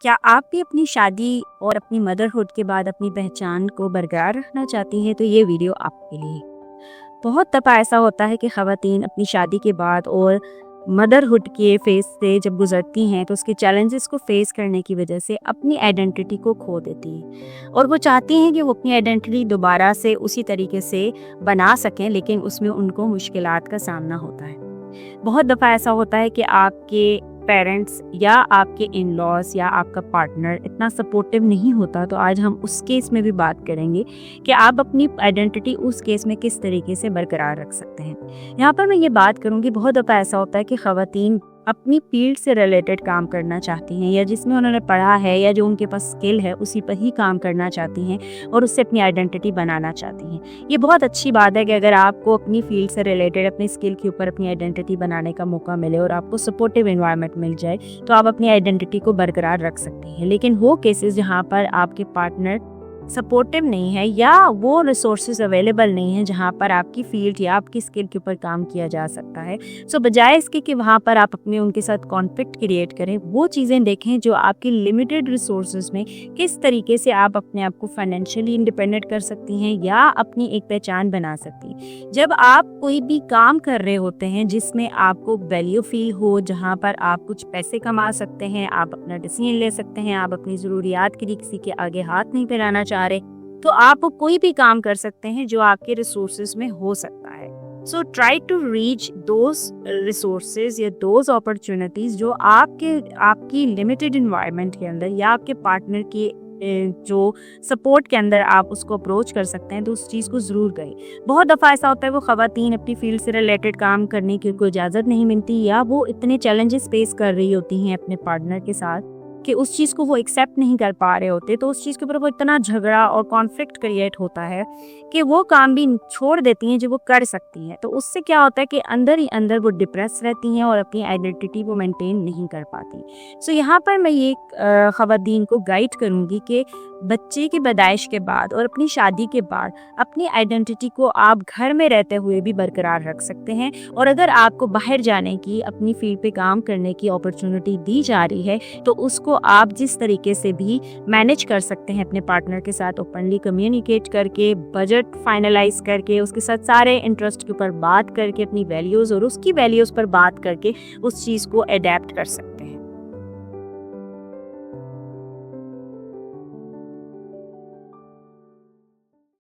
क्या आप भी अपनी शादी और अपनी मदरहुड के बाद अपनी पहचान को बरकरार रखना चाहती हैं? तो ये वीडियो आपके लिए। बहुत दफ़ा ऐसा होता है कि ख़वातीन अपनी शादी के बाद और मदरहुड के फेज़ से जब गुज़रती हैं तो उसके चैलेंजेस को फ़ेस करने की वजह से अपनी आइडेंटिटी को खो देती हैं और वो चाहती हैं कि वो अपनी आइडेंटिटी दोबारा से उसी तरीके से बना सकें, लेकिन उसमें उनको मुश्किलात का सामना होता है। बहुत दफ़ा ऐसा होता है कि आपके पेरेंट्स या आपके इन लॉज या आपका पार्टनर इतना सपोर्टिव नहीं होता। तो आज हम उस केस में भी बात करेंगे कि आप अपनी आइडेंटिटी उस केस में किस तरीके से बरकरार रख सकते हैं। यहाँ पर मैं ये बात करूँगी, बहुत दफ़ा ऐसा होता है कि ख़वातीन अपनी फील्ड से रिलेटेड काम करना चाहती हैं या जिसमें उन्होंने पढ़ा है या जो उनके पास स्किल है उसी पर ही काम करना चाहती हैं और उससे अपनी आइडेंटिटी बनाना चाहती हैं। ये बहुत अच्छी बात है कि अगर आपको अपनी फील्ड से रिलेटेड अपनी स्किल के ऊपर अपनी आइडेंटिटी बनाने का मौका मिले और आपको सपोर्टिव एनवायरनमेंट मिल जाए तो आप अपनी आइडेंटिटी को बरकरार रख सकती हैं। लेकिन वो केसेस जहाँ पर आपके पार्टनर सपोर्टिव नहीं है या वो रिसोर्सेज अवेलेबल नहीं है जहाँ पर आपकी फील्ड या आपकी स्किल के ऊपर काम किया जा सकता है, सो बजाय इसके कि वहाँ पर आप अपने उनके साथ कॉन्फ्लिक्ट क्रिएट करें, वो चीज़ें देखें जो आपकी लिमिटेड रिसोर्सेज में किस तरीके से आप अपने आप को फाइनेंशियली इंडिपेंडेंट कर सकती हैं या अपनी एक पहचान बना सकती हैं। जब आप कोई भी काम कर रहे होते हैं जिसमें आपको वैल्यू फील हो, जहाँ पर आप कुछ पैसे कमा सकते हैं, आप अपना डिसीजन ले सकते हैं, आप अपनी ज़रूरियात के लिए किसी के आगे हाथ नहीं फैलाना चाह रहे, तो आप कोई भी काम कर सकते हैं जो आपके रिसोर्सेज में हो सकता है। So try to reach those resources या दोज अपॉर्चुनिटीज जो आपकी लिमिटेड इन्वायरमेंट के अंदर या आपके पार्टनर की जो सपोर्ट के अंदर आप उसको अप्रोच कर सकते हैं, तो उस चीज़ को ज़रूर करें। बहुत दफ़ा ऐसा होता है वो ख़वातीन अपनी फील्ड से रिलेटेड काम करने की उनको इजाज़त नहीं मिलती या वो इतने चैलेंजेस फेस कर रही होती हैं अपने पार्टनर के साथ कि उस चीज़ को वो एक्सेप्ट नहीं कर पा रहे होते, तो उस चीज़ के ऊपर वो इतना झगड़ा और कॉन्फ्लिक्ट क्रिएट होता है कि वो काम भी छोड़ देती हैं जो वो कर सकती हैं। तो उससे क्या होता है कि अंदर ही अंदर वो डिप्रेस रहती हैं और अपनी आइडेंटिटी वो मेंटेन नहीं कर पाती। सो यहाँ पर मैं ये ख़वातीन को गाइड करूँगी कि बच्चे की पैदाइश के बाद और अपनी शादी के बाद अपनी आइडेंटिटी को आप घर में रहते हुए भी बरकरार रख सकते हैं, और अगर आपको बाहर जाने की, अपनी फील्ड पे काम करने की अपॉर्चुनिटी दी जा रही है तो उसको आप जिस तरीके से भी मैनेज कर सकते हैं अपने पार्टनर के साथ ओपनली कम्युनिकेट करके, बजट फाइनलाइज करके, उसके साथ सारे इंटरेस्ट के ऊपर बात करके, अपनी वैल्यूज़ और उसकी वैल्यूज़ पर बात करके उस चीज़ को अडेप्ट कर सकते हैं।